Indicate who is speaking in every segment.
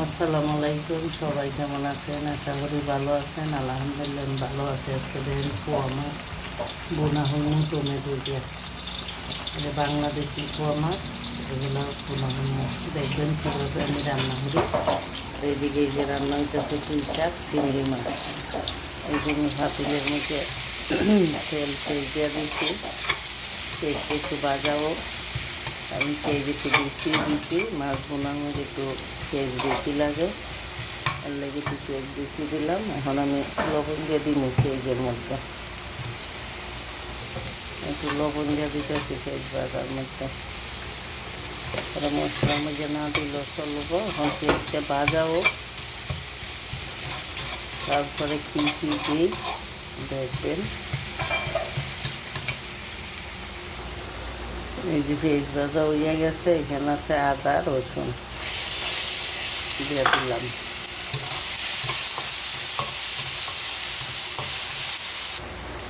Speaker 1: আসসালামু আলাইকুম, সবাই কেমন আছেন? আশা করি ভালো আছেন। আলহামদুলিল্লাহ আমি ভালো আছি। আজকে দেখেন পোয়া মাছ বোনা হলুন টমেটো দিয়ে, এটা বাংলাদেশি পোয়া মাছ, এগুলো বোনা হলুন দেখবেন কীভাবে আমি রান্না করি। এইদিকে এই যে রান্না হইতেছে পুঁই শাক চিংড়ি মাছ। এই জন্য পাতিলের মধ্যে তেল দিয়ে দিচ্ছি, পেঁয়াজটা একটু বাজাও। আমি পেঁয়াজ একটু বেশি দিচ্ছি, মাছ বোনার মধ্যে একটু পেঁয়াজ বেশি লাগে, এর লেগে একটু পেঁয়াজ বেশি দিলাম। এখন আমি লবণ দিয়ে দিই পেঁয়াজের মধ্যে, একটু লবণ দিয়ে দিতেছি পেঁয়াজ বাজার মধ্যে। তারপরে মশলার মধ্যে না দিলেও চলবো। এখন পেঁয়াজটা বাজাও, তারপরে কী কী দিই দেখবেন। এই যে পেঁয়াজ ভাজা হইয়া গেছে, এখানে আছে আদা রসুন দিয়ে দিলাম।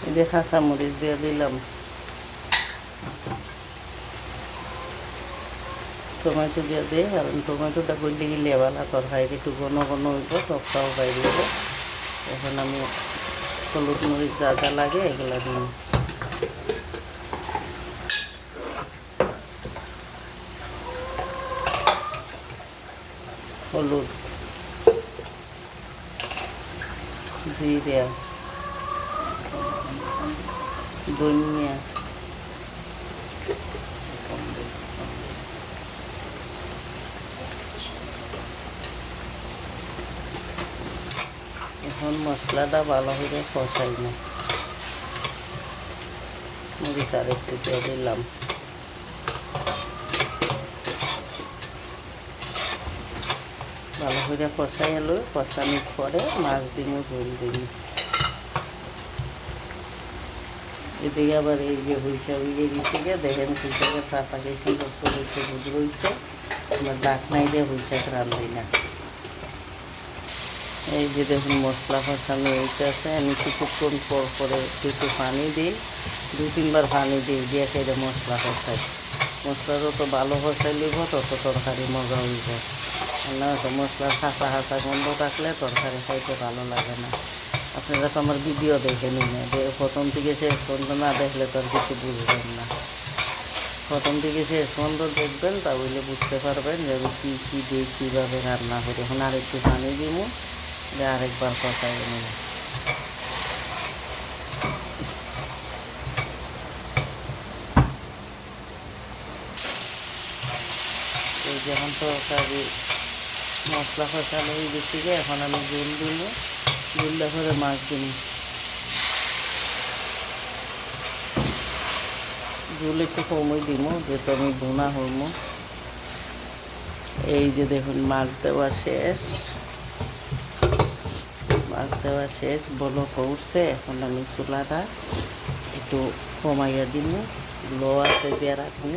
Speaker 1: এই যে কাঁচামরিচ দিয়ে দিলাম, টমেটো দিয়ে দিই, কারণ টমেটোটা করলে গেলে ভালো তরকারি একটু ঘন ঘন হইব, টকটাও বাইরে হইব। এখন আমি হলুদ মরিচ যা যা লাগে এগুলো দিই। হলুদ, জিরা, ধনিয়া, এখন মশলাটা ভালো করে কষাই না, মরিচ আর একটু দিয়ে দিলাম। ভালো করে কষাই এলো, কষানোর পরে মাছ দিমু, ঝোল দিমু। এদিকে আবার এই যে হুইসা হইয়ে গেছে গিয়ে দেখেন হুইসাকে পাতাকে সুন্দর করে সবুজ রয়েছে। আমার ডাক নাই দিয়ে হুইসাকে রান্ধি না। এই যে দেখুন মশলা কষানো হইতেছে, আমি কিছুক্ষণ পর পরে একটু পানি দিই, 2-3 বার পানি দিই, দিয়ে খেয়ে মশলা কষাই। মশলা যত ভালো কষাই লইব তত তরকারি মজা হইব। না তো মশলার হাঁচা হাঁচা গন্ধ থাকলে তরকারি খাইতে ভালো লাগে না। আপনারা তো আমার ভিডিও দেখে নিন, প্রথম থেকে শেষ পর্যন্ত না দেখলে তো আর কিছু বুঝবেন না। প্রথম থেকে শেষ পর্যন্ত দেখবেন, তাহলে বুঝতে পারবেন যে আমি কী কী দিই, কীভাবে রান্না করি। এখন আরেকটু পানি দিব, আরেকবার কষাই নেব। এই যখন তরকারি মশলা কষানো হয়ে গেছে, এখন আমি ঝোল দিব, ঝোলটা করে মাছ দিব। ঝোল একটু কমই দিব, যেহেতু আমি বোনা হরম। এই যে দেখুন মাছ দেওয়া শেষ, মাছ দেওয়া শেষ, বলক উঠছে। এখন আমি চুলাটা একটু কমাইয়া দিব, লো আছে দিয়ে রাখবো,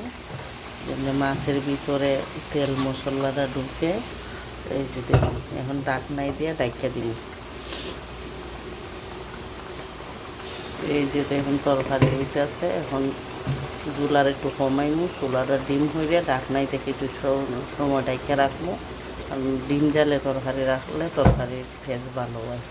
Speaker 1: যেন মাছের ভিতরে তেল মশলাটা ঢুকে। এই যে দেখুন এখন ঢাকনাই দিয়ে ঢাকা দিব। এই যে দেখুন তরকারি হইতেছে, এখন চুলার একটু কমাইমু, চুলাটা ডিম হইলে ঢাকনাইতে কিছু সময় ঢাকা রাখবো। আর ডিম জালে তরকারি রাখলে তরকারির টেস্ট ভালো হয়।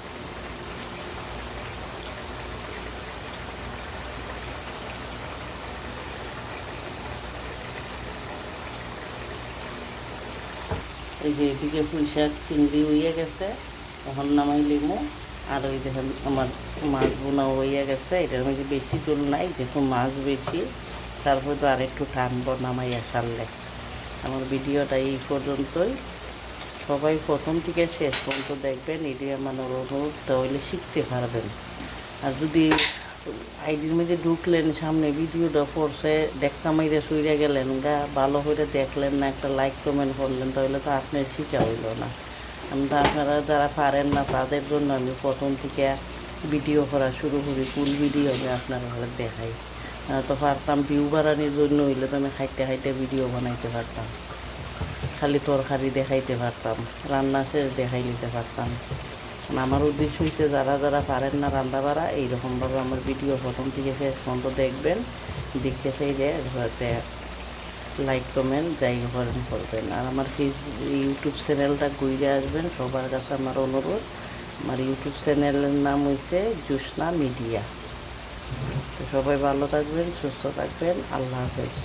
Speaker 1: এই যে এদিকে পুঁই শাক চিংড়ি হইয়া গেছে, এখন নামাই লিমু। আর ওই দেখেন আমার মাছ বোনা হইয়া গেছে, এটার মধ্যে বেশি ঝোল নাই, যেহেতু মাছ বেশি, তারপর তো আর একটু টানবো নামাইয়া সারলে। আমার ভিডিওটা এই পর্যন্তই। সবাই প্রথম থেকে শেষ পর্যন্ত দেখবেন, এটি আমার অনুরোধ, তাহলে শিখতে পারবেন। আর যদি আইডির মধ্যে ঢুকলেন, সামনে ভিডিওটা পড়ছে, দেখা মাইরে শুইরে গেলেন গা, ভালো করে দেখলেন না, একটা লাইক কমেন্ট করলেন, তাহলে তো আপনার শিখা হইল না। আপনারা যারা পারেন না তাদের জন্য আমি প্রথম থেকে ভিডিও করা শুরু করি, ফুল ভিডিও আমি আপনারা দেখাই। তো পারতাম ভিউ বাড়ানোর জন্য হইলে তো আমি খাইতে খাইতে ভিডিও বানাইতে পারতাম, খালি তরকারি দেখাইতে পারতাম, রান্না শেষ দেখাই নিতে পারতাম। আমার উদ্দেশ্য হচ্ছে যারা যারা পারেন না রান্না বাড়া, এইরকমভাবে আমার ভিডিও প্রথম থেকে শেষ পর্যন্ত দেখবেন, দেখতে চাইলে লাইক কমেন্ট যাই করেন করবেন। আর আমার ফেসবুক ইউটিউব চ্যানেলটা ঘুরে আসবেন, সবার কাছে আমার অনুরোধ। আমার ইউটিউব চ্যানেলের নাম হয়েছে জ্যোৎস্না মিডিয়া। তো সবাই ভালো থাকবেন, সুস্থ থাকবেন, আল্লাহ হাফেজ।